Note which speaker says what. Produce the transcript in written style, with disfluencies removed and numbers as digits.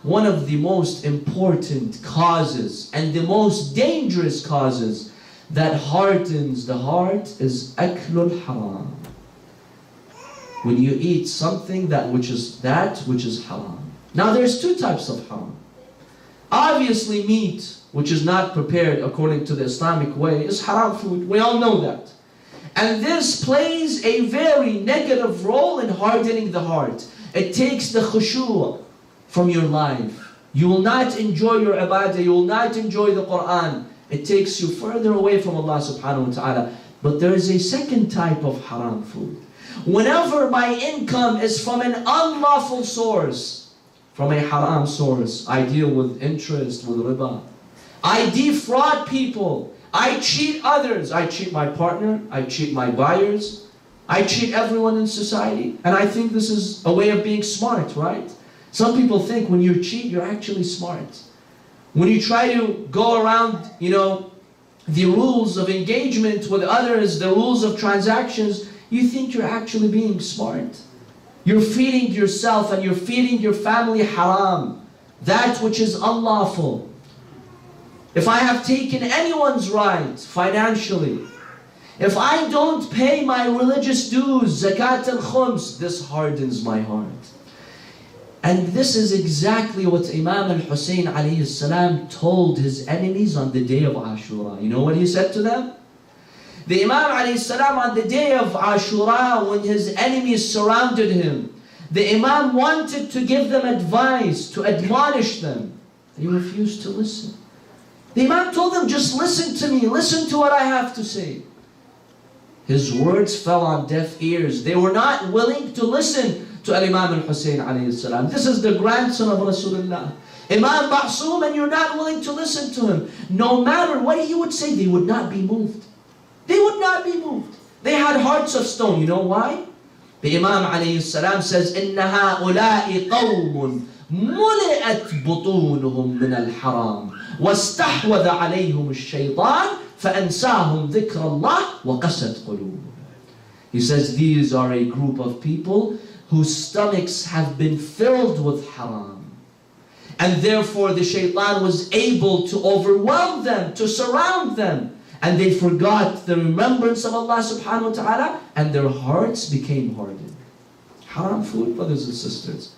Speaker 1: one of the most important causes and the most dangerous causes that hardens the heart is aklul haram. When you eat something which is haram. Now there's two types of haram. Obviously meat, which is not prepared according to the Islamic way, is haram food. We all know that. And this plays a very negative role in hardening the heart. It takes the khushu' from your life. You will not enjoy your ibadah, you will not enjoy the Quran. It takes you further away from Allah subhanahu wa ta'ala. But there is a second type of haram food. Whenever my income is from an unlawful source, from a haram source, I deal with interest, with riba. I defraud people. I cheat others. I cheat my partner. I cheat my buyers. I cheat everyone in society. And I think this is a way of being smart, right? Some people think when you cheat, you're actually smart. When you try to go around, the rules of engagement with others, the rules of transactions, you think you're actually being smart. You're feeding yourself and you're feeding your family haram, that which is unlawful. If I have taken anyone's right financially, if I don't pay my religious dues, zakat al-khums, this hardens my heart. And this is exactly what Imam al-Hussein alayhi salam told his enemies on the day of Ashura. You know what he said to them? The Imam alayhi salam on the day of Ashura, when his enemies surrounded him, the Imam wanted to give them advice, to admonish them. They refused to listen. The Imam told them, just listen to me, listen to what I have to say. His words fell on deaf ears. They were not willing to listen to Imam al-Hussein alayhi salam. This is the grandson of Rasulullah. Imam Ma'soom, and you're not willing to listen to him. No matter what he would say, they would not be moved. They would not be moved. They had hearts of stone. You know why? The Imam alayhi salam says, إِنَّ هَؤُلَاءِ قَوْمٌ مُلِئَتْ بُطُونُهُمْ مِنَ الْحَرَامِ وَاسْتَحْوَذَ عَلَيْهُمُ الشَّيْطَانِ فَأَنْسَاهُمْ ذِكْرَ اللَّهِ وَقَسَتْ قُلُوبُهُمْ. He says, these are a group of people whose stomachs have been filled with haram. And therefore the shaitan was able to overwhelm them, to surround them. And they forgot the remembrance of Allah subhanahu wa ta'ala, and their hearts became hardened. Haram food, brothers and sisters.